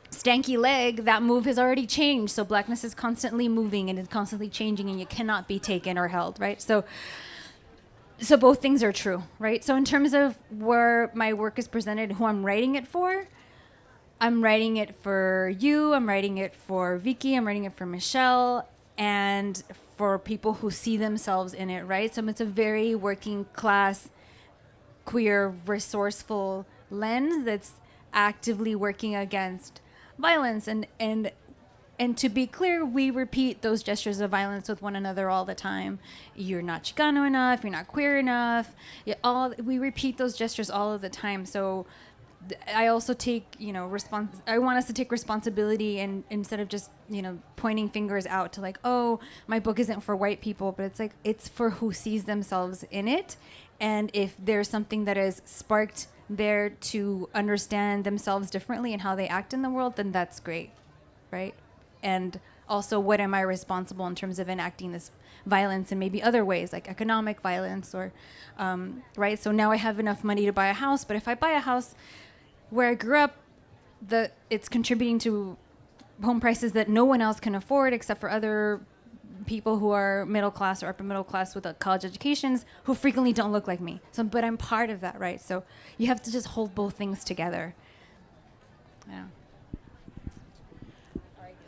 stanky leg, that move has already changed. So blackness is constantly moving and it's constantly changing, and you cannot be taken or held, right? So both things are true, right? So in terms of where my work is presented, who I'm writing it for, I'm writing it for you, I'm writing it for Vickie, I'm writing it for Michelle, and for people who see themselves in it, right? So it's a very working class, queer, resourceful lens that's actively working against violence, and to be clear, we repeat those gestures of violence with one another all the time. You're not Chicano enough, you're not queer enough, we repeat those gestures all of the time. So I also take, I want us to take responsibility, and instead of just, pointing fingers out to like, oh, my book isn't for white people, but it's like, it's for who sees themselves in it. And if there's something that is sparked there to understand themselves differently and how they act in the world, then that's great, right? And also, what am I responsible in terms of enacting this violence in maybe other ways, like economic violence, or, right? So now I have enough money to buy a house, but if I buy a house where I grew up, it's contributing to home prices that no one else can afford except for other people who are middle class or upper middle class with college educations who frequently don't look like me. So, but I'm part of that, right? So you have to just hold both things together. Yeah.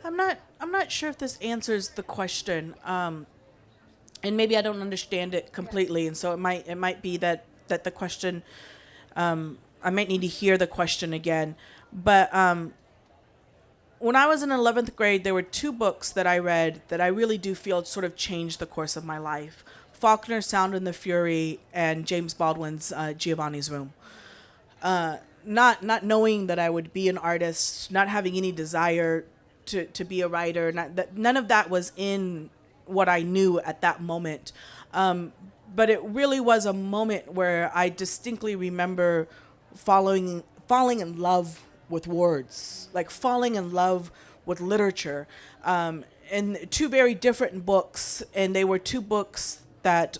I'm not sure if this answers the question, and maybe I don't understand it completely, and so it might be that the question, I might need to hear the question again. But when I was in 11th grade, there were two books that I read that I really do feel sort of changed the course of my life: Faulkner's Sound and the Fury and James Baldwin's Giovanni's Room. Not knowing that I would be an artist, not having any desire to be a writer, none of that was in what I knew at that moment. But it really was a moment where I distinctly remember falling in love with words, like falling in love with literature. And two very different books, and they were two books that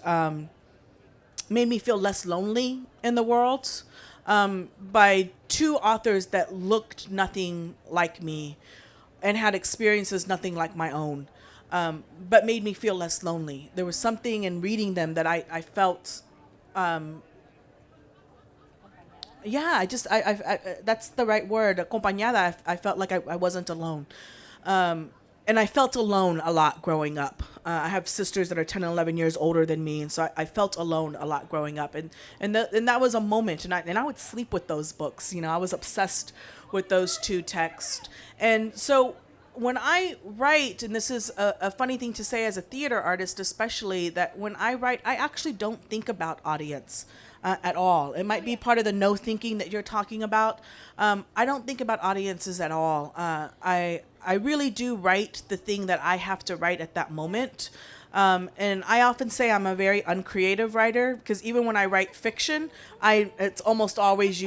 made me feel less lonely in the world, by two authors that looked nothing like me and had experiences nothing like my own, but made me feel less lonely. There was something in reading them that I felt, I that's the right word, acompañada. I felt like I wasn't alone. And I felt alone a lot growing up. I have sisters that are 10 and 11 years older than me, and so I felt alone a lot growing up. And that was a moment, and I would sleep with those books. I was obsessed with those two texts. And so when I write, and this is a funny thing to say as a theater artist especially, that when I write, I actually don't think about audience at all. It might be part of the no thinking that you're talking about. I don't think about audiences at all. I really do write the thing that I have to write at that moment. And I often say I'm a very uncreative writer, because even when I write fiction, it's almost always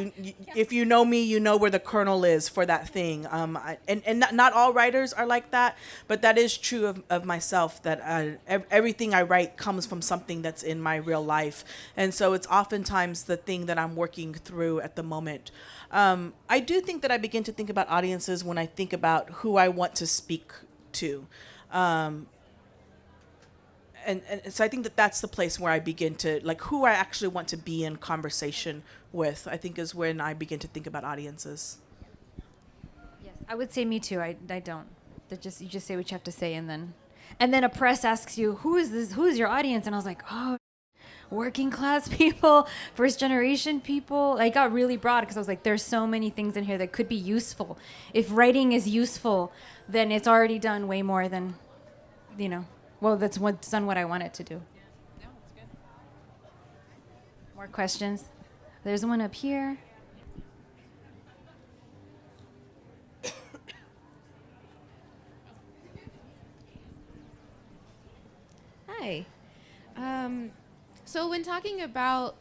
if you know me, you know where the kernel is for that thing. And not all writers are like that, but that is true of myself, that everything I write comes from something that's in my real life. And so it's oftentimes the thing that I'm working through at the moment. I do think that I begin to think about audiences when I think about who I want to speak to. And so I think that that's the place where I begin to, like, who I actually want to be in conversation with, I think is when I begin to think about audiences. Yes, I would say me too. I don't. You just say what you have to say, and then a press asks you, who is this? Who is your audience? And I was like, oh, working class people, first generation people. I got really broad because I was like, there's so many things in here that could be useful. If writing is useful, then it's already done way more than, that's what's done what I want it to do. Yeah, that's good. More questions? There's one up here. Hi. So when talking about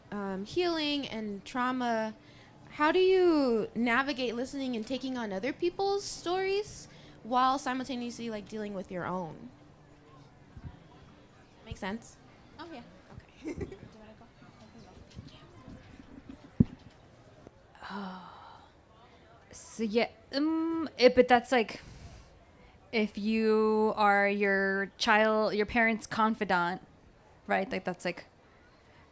healing and trauma, how do you navigate listening and taking on other people's stories while simultaneously like dealing with your own? Make sense? Oh yeah. Okay. So yeah, but that's like, if you are your parent's confidant, right? Like that's like,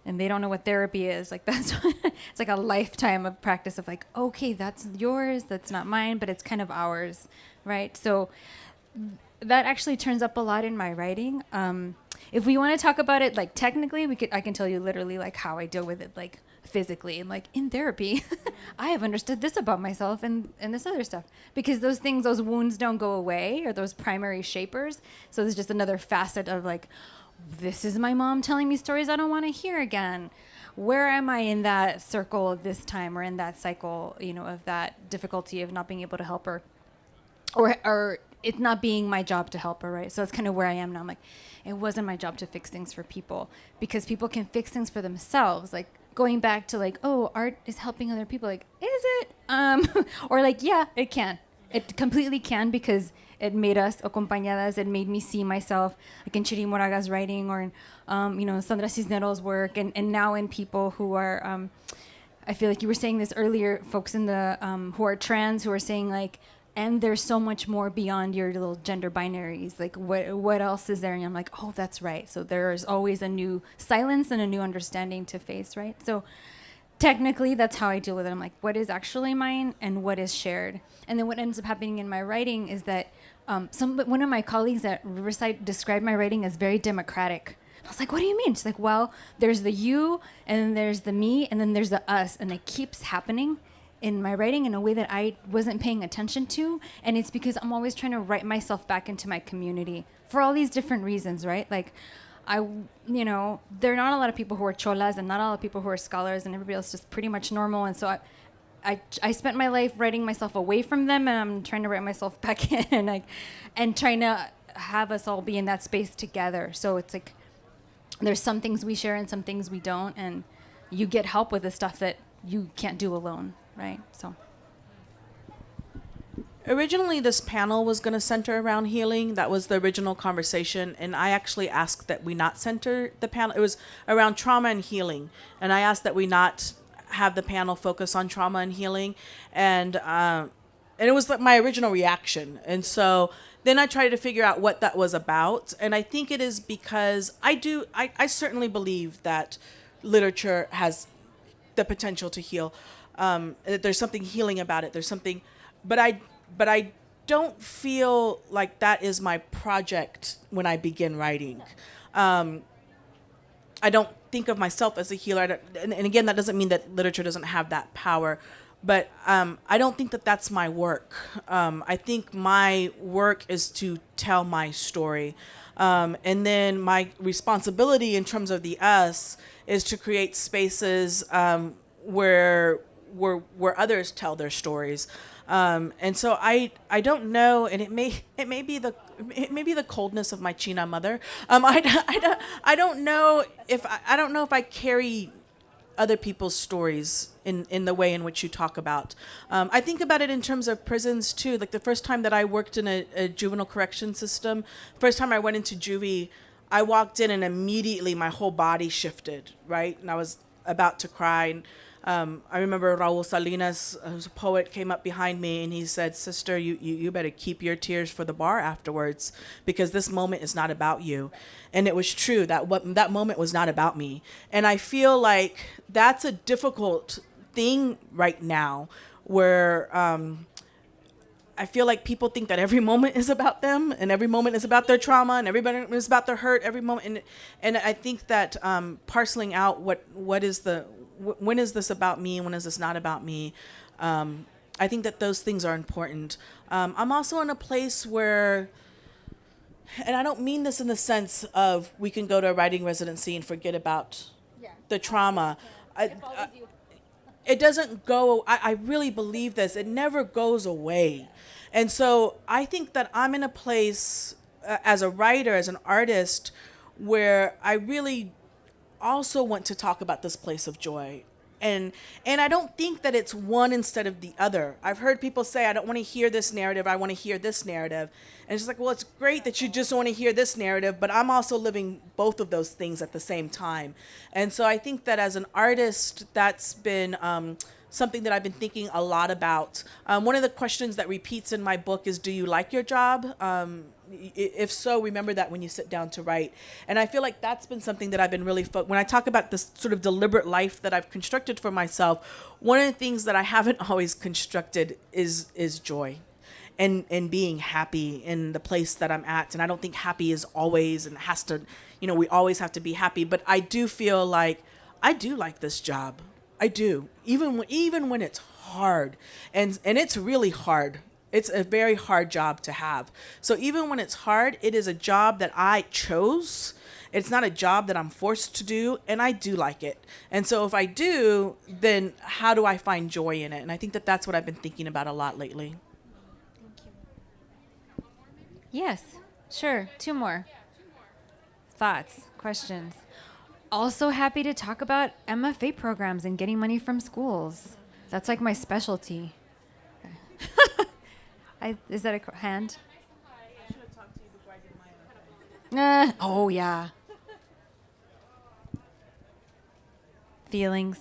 and they don't know what therapy is. Like that's, it's like a lifetime of practice of like, okay, that's yours, that's not mine, but it's kind of ours, right? So that actually turns up a lot in my writing. If we want to talk about it, like technically, I can tell you literally like how I deal with it, like physically, and like in therapy, I have understood this about myself and this other stuff, because those wounds don't go away, or those primary shapers. So there's just another facet of like, this is my mom telling me stories I don't want to hear again. Where am I in that circle of this time, or in that cycle, of that difficulty of not being able to help her, or it not being my job to help her, right? So that's kind of where I am now. I'm like, it wasn't my job to fix things for people, because people can fix things for themselves. Like going back to like, oh, art is helping other people. Like, is it? Or like, yeah, it can. It completely can, because it made us acompañadas. It made me see myself like in Chiri Moraga's writing, or in, Sandra Cisneros' work, and now in people who are, I feel like you were saying this earlier, folks in the who are trans, who are saying like, and there's so much more beyond your little gender binaries. Like, what else is there? And I'm like, oh, that's right. So there's always a new silence and a new understanding to face, right? So technically, that's how I deal with it. I'm like, what is actually mine and what is shared? And then what ends up happening in my writing is that one of my colleagues at Riverside described my writing as very democratic. I was like, what do you mean? She's like, well, there's the you, and then there's the me, and then there's the us, and it keeps happening in my writing in a way that I wasn't paying attention to. And it's because I'm always trying to write myself back into my community for all these different reasons, right? Like, there are not a lot of people who are cholas, and not a lot of people who are scholars, and everybody else is just pretty much normal. And so I spent my life writing myself away from them, and I'm trying to write myself back in, and trying to have us all be in that space together. So it's like, there's some things we share and some things we don't, and you get help with the stuff that you can't do alone, right? So originally this panel was going to center around healing. That was the original conversation, and I actually asked that we not center the panel. It was around trauma and healing, and I asked that we not have the panel focus on trauma and healing, and it was like my original reaction. And so then I tried to figure out what that was about, and I think it is because I certainly believe that literature has the potential to heal. There's something healing about it. There's something, but I don't feel like that is my project when I begin writing. I don't think of myself as a healer. And again, that doesn't mean that literature doesn't have that power, but I don't think that that's my work. I think my work is to tell my story. And then my responsibility in terms of the us is to create spaces where others tell their stories. And so I don't know, and it may be the coldness of my China mother. I don't know if I carry other people's stories in the way in which you talk about. I think about it in terms of prisons too. Like the first time that I worked in a juvenile correction system, first time I went into juvie, I walked in and immediately my whole body shifted, right? And I was about to cry. And, I remember Raul Salinas, who's a poet, came up behind me and he said, "Sister, you better keep your tears for the bar afterwards, because this moment is not about you." And it was true. That moment was not about me. And I feel like that's a difficult thing right now, where I feel like people think that every moment is about them, and every moment is about their trauma, and every moment is about their hurt. Every moment, and I think that parceling out when is this about me, and when is this not about me. I think that those things are important. I'm also in a place where, and I don't mean this in the sense of we can go to a writing residency and forget about the trauma. It doesn't go, I really believe this, it never goes away. And so I think that I'm in a place as a writer, as an artist, where I really also want to talk about this place of joy. And I don't think that it's one instead of the other. I've heard people say, I don't want to hear this narrative, I want to hear this narrative. And it's just like, well, it's great that you just want to hear this narrative, but I'm also living both of those things at the same time. And so I think that as an artist, that's been something that I've been thinking a lot about. One of the questions that repeats in my book is, do you like your job? If so, remember that when you sit down to write. And I feel like that's been something that I've been really, when I talk about this sort of deliberate life that I've constructed for myself, one of the things that I haven't always constructed is joy. And being happy in the place that I'm at. And I don't think happy is always and has to, we always have to be happy. But I do feel like I do like this job. I do. Even when it's hard. And it's really hard. It's a very hard job to have. So even when it's hard, it is a job that I chose. It's not a job that I'm forced to do, and I do like it. And so if I do, then how do I find joy in it? And I think that that's what I've been thinking about a lot lately. Yes, sure. 2 more. Thoughts, questions. Also happy to talk about MFA programs and getting money from schools. That's like my specialty. Is that a hand? I should have talked to you before I did my Oh, yeah. Feelings.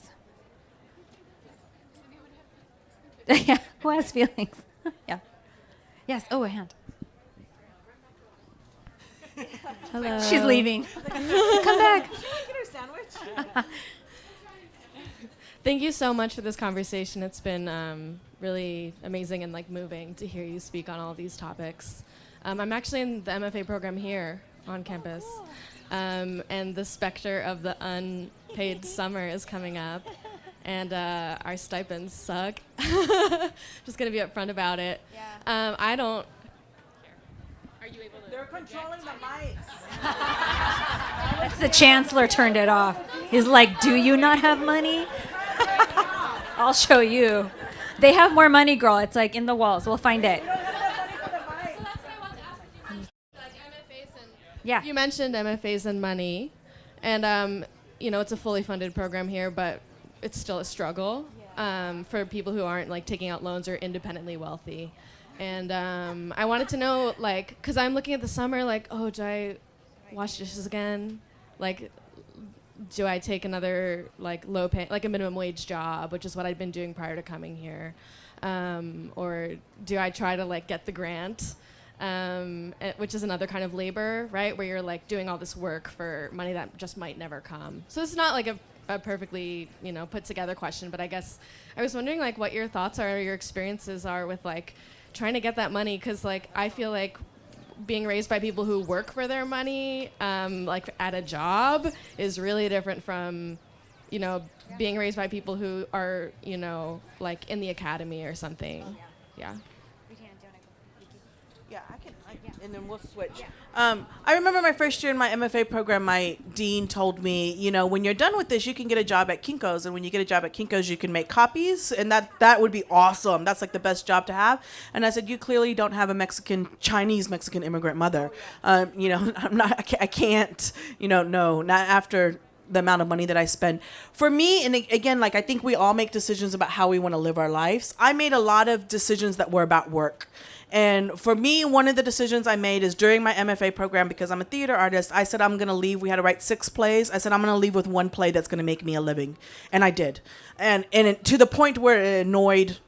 Yeah, who has feelings? Yeah. Yes, oh, a hand. Hello. She's leaving. Come back. Can I get her sandwich? Thank you so much for this conversation. It's been really amazing and moving to hear you speak on all these topics. I'm actually in the MFA program here on campus, and the specter of the unpaid summer is coming up, and our stipends suck. Just gonna be upfront about it. Yeah. I don't. Are you able to? They're controlling the mics. That's the chancellor turned it off. He's like, do you not have money? I'll show you. They have more money, girl. It's like in the walls. We'll find it. Yeah. You mentioned MFAs and money, and it's a fully funded program here, but it's still a struggle for people who aren't taking out loans or independently wealthy. And I wanted to know, because I'm looking at the summer, oh, do I wash dishes again? Do I take another low pay, a minimum wage job, which is what I'd been doing prior to coming here, or do I try to get the grant, which is another kind of labor, right, where you're doing all this work for money that just might never come. So it's not a perfectly put together question, but I guess I was wondering what your thoughts are, or your experiences are with trying to get that money, because I feel like being raised by people who work for their money, at a job, is really different from, being raised by people who are, in the academy or something. Yeah. Yeah, I can, and then we'll switch. I remember my first year in my MFA program, my dean told me, when you're done with this, you can get a job at Kinko's. And when you get a job at Kinko's, you can make copies. And that would be awesome. That's the best job to have. And I said, you clearly don't have a Chinese Mexican immigrant mother. I can't, no, not after the amount of money that I spend. For me, and again, I think we all make decisions about how we want to live our lives. I made a lot of decisions that were about work. And for me, one of the decisions I made is during my MFA program, because I'm a theater artist, I said I'm going to leave. We had to write 6 plays. I said I'm going to leave with 1 play that's going to make me a living. And I did. And to the point where it annoyed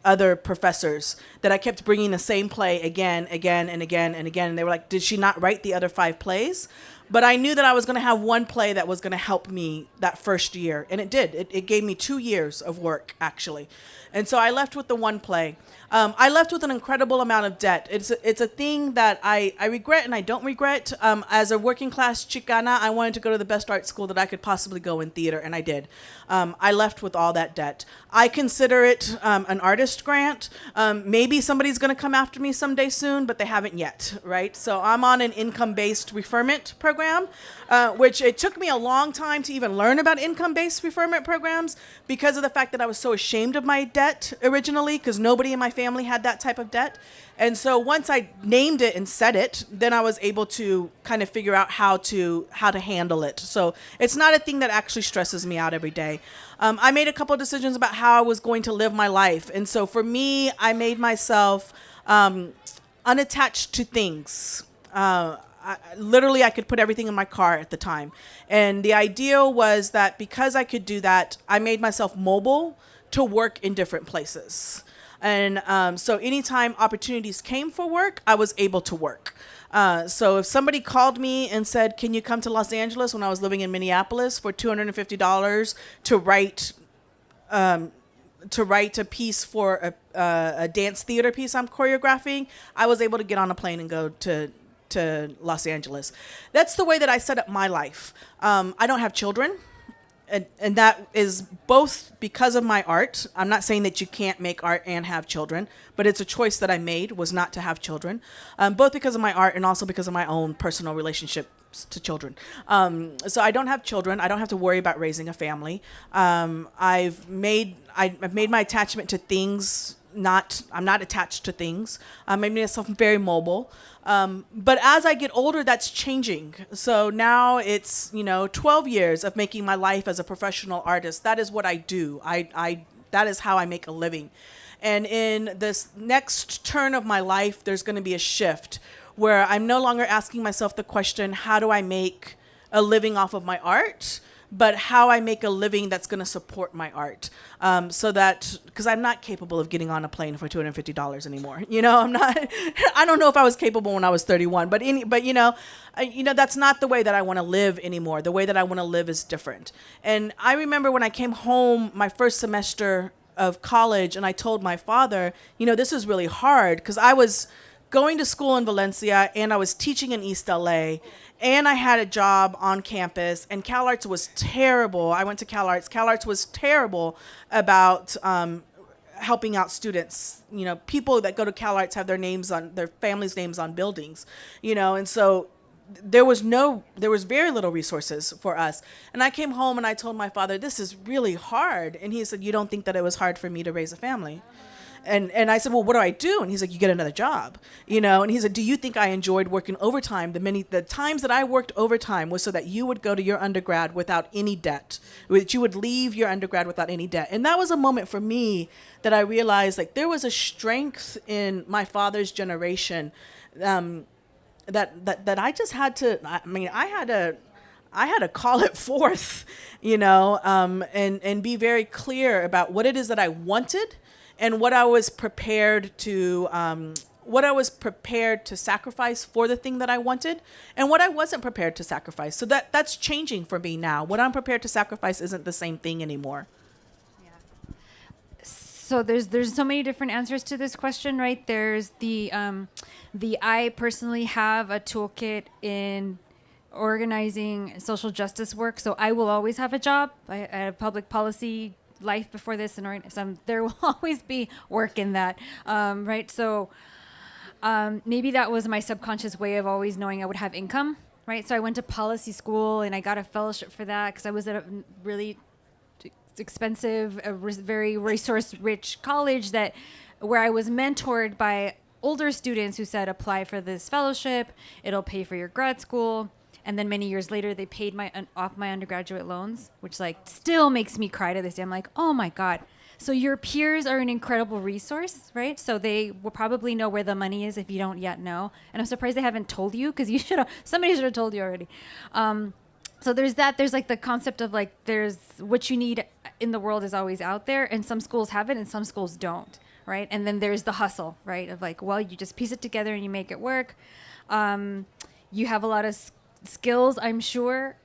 other professors that I kept bringing the same play again. And they were like, did she not write the other 5 plays? But I knew that I was going to have one play that was going to help me that first year. And it did. It gave me 2 years of work, actually. And so I left with the one play. I left with an incredible amount of debt. It's a thing that I regret and I don't regret. As a working class Chicana, I wanted to go to the best art school that I could possibly go in theater, and I did. I left with all that debt. I consider it an artist grant. Maybe somebody's going to come after me someday soon, but they haven't yet, right? So I'm on an income-based referment program, which it took me a long time to even learn about income-based referment programs because of the fact that I was so ashamed of my debt originally, because nobody in my family had that type of debt. And so once I named it and said it, then I was able to kind of figure out how to handle it. So it's not a thing that actually stresses me out every day. I made a couple of decisions about how I was going to live my life. And so for me, I made myself unattached to things. Literally, I could put everything in my car at the time. And the idea was that because I could do that, I made myself mobile to work in different places. And so anytime opportunities came for work, I was able to work. So if somebody called me and said, can you come to Los Angeles when I was living in Minneapolis for $250 to write a piece for a dance theater piece I'm choreographing, I was able to get on a plane and go to Los Angeles. That's the way that I set up my life. I don't have children. And that is both because of my art. I'm not saying that you can't make art and have children, but it's a choice that I made, was not to have children, both because of my art and also because of my own personal relationships to children. So I don't have children. I don't have to worry about raising a family. I've made my attachment to things. I'm not attached to things. I made myself very mobile. But as I get older, that's changing. So now it's, 12 years of making my life as a professional artist. That is what I do. That is how I make a living. And in this next turn of my life, there's going to be a shift where I'm no longer asking myself the question, how do I make a living off of my art? But how I make a living that's going to support my art. So that, because I'm not capable of getting on a plane for $250 anymore. I'm not, I don't know if I was capable when I was 31, but that's not the way that I want to live anymore. The way that I want to live is different. And I remember when I came home my first semester of college and I told my father, this is really hard because I was going to school in Valencia and I was teaching in East LA. And I had a job on campus, and CalArts was terrible. I went to CalArts. CalArts was terrible about helping out students. People that go to CalArts have their families' names on buildings. And so there was very little resources for us. And I came home and I told my father, this is really hard. And he said, you don't think that it was hard for me to raise a family? And I said, well, what do I do? And he's like, you get another job, And he said, do you think I enjoyed working overtime? The times that I worked overtime was so that you would go to your undergrad without any debt, that you would leave your undergrad without any debt. And that was a moment for me that I realized there was a strength in my father's generation that I just had to. I had to call it forth, and be very clear about what it is that I wanted. And what I was prepared to sacrifice for the thing that I wanted, and what I wasn't prepared to sacrifice. So that's changing for me now. What I'm prepared to sacrifice isn't the same thing anymore. Yeah. So there's so many different answers to this question, right? There's the I personally have a toolkit in organizing social justice work, so I will always have a job. I have public policy life before this, and there will always be work in that, right? So maybe that was my subconscious way of always knowing I would have income, right? So I went to policy school and I got a fellowship for that because I was at a really expensive, very resource-rich college where I was mentored by older students who said, apply for this fellowship, it'll pay for your grad school. And then many years later, they paid off my undergraduate loans, which still makes me cry to this day. I'm like, oh my God. So your peers are an incredible resource, right? So they will probably know where the money is if you don't yet know. And I'm surprised they haven't told you because somebody should have told you already. So there's that. There's the concept of there's what you need in the world is always out there. And some schools have it and some schools don't, right? And then there's the hustle, right? Of well, you just piece it together and you make it work. You have a lot of skills, I'm sure.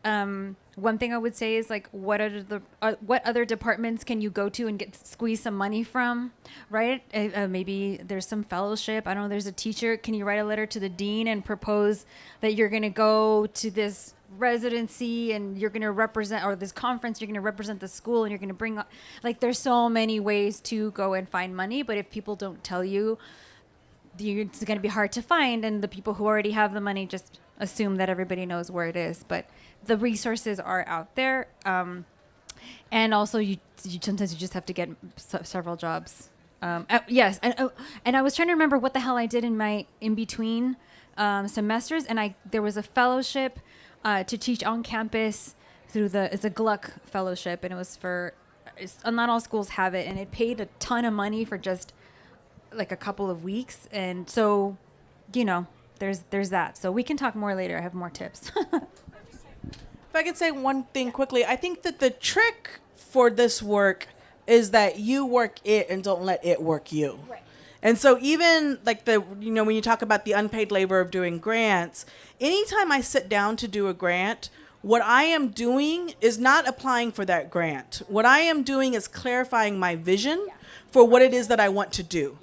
One thing I would say is like, what other departments can you go to and squeeze some money from, right? Maybe there's some fellowship. I don't know. There's a teacher. Can you write a letter to the dean and propose that you're going to go to this residency and you're going to represent, or this conference, you're going to represent the school and you're going to bring, like, there's so many ways to go and find money. But if people don't tell you, it's going to be hard to find. And the people who already have the money just assume that everybody knows where it is. But the resources are out there. And also you sometimes you just have to get several jobs. Yes. And I was trying to remember what the hell I did in my in-between semesters. And there was a fellowship to teach on campus it's a Gluck fellowship. And it was not all schools have it. And it paid a ton of money for just like a couple of weeks. And so, there's that. So we can talk more later. I have more tips. If I could say one thing quickly, I think that the trick for this work is that you work it and don't let it work you. Right. And so even like when you talk about the unpaid labor of doing grants, anytime I sit down to do a grant, what I am doing is not applying for that grant. What I am doing is clarifying my vision for what it is that I want to do.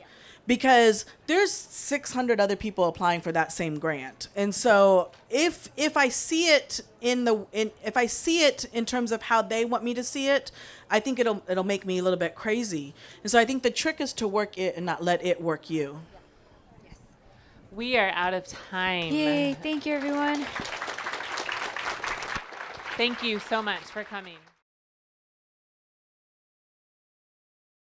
Because there's 600 other people applying for that same grant. And so if I see it if I see it in terms of how they want me to see it, I think it'll make me a little bit crazy. And so I think the trick is to work it and not let it work you. Yes. We are out of time. Yay, thank you everyone. Thank you so much for coming.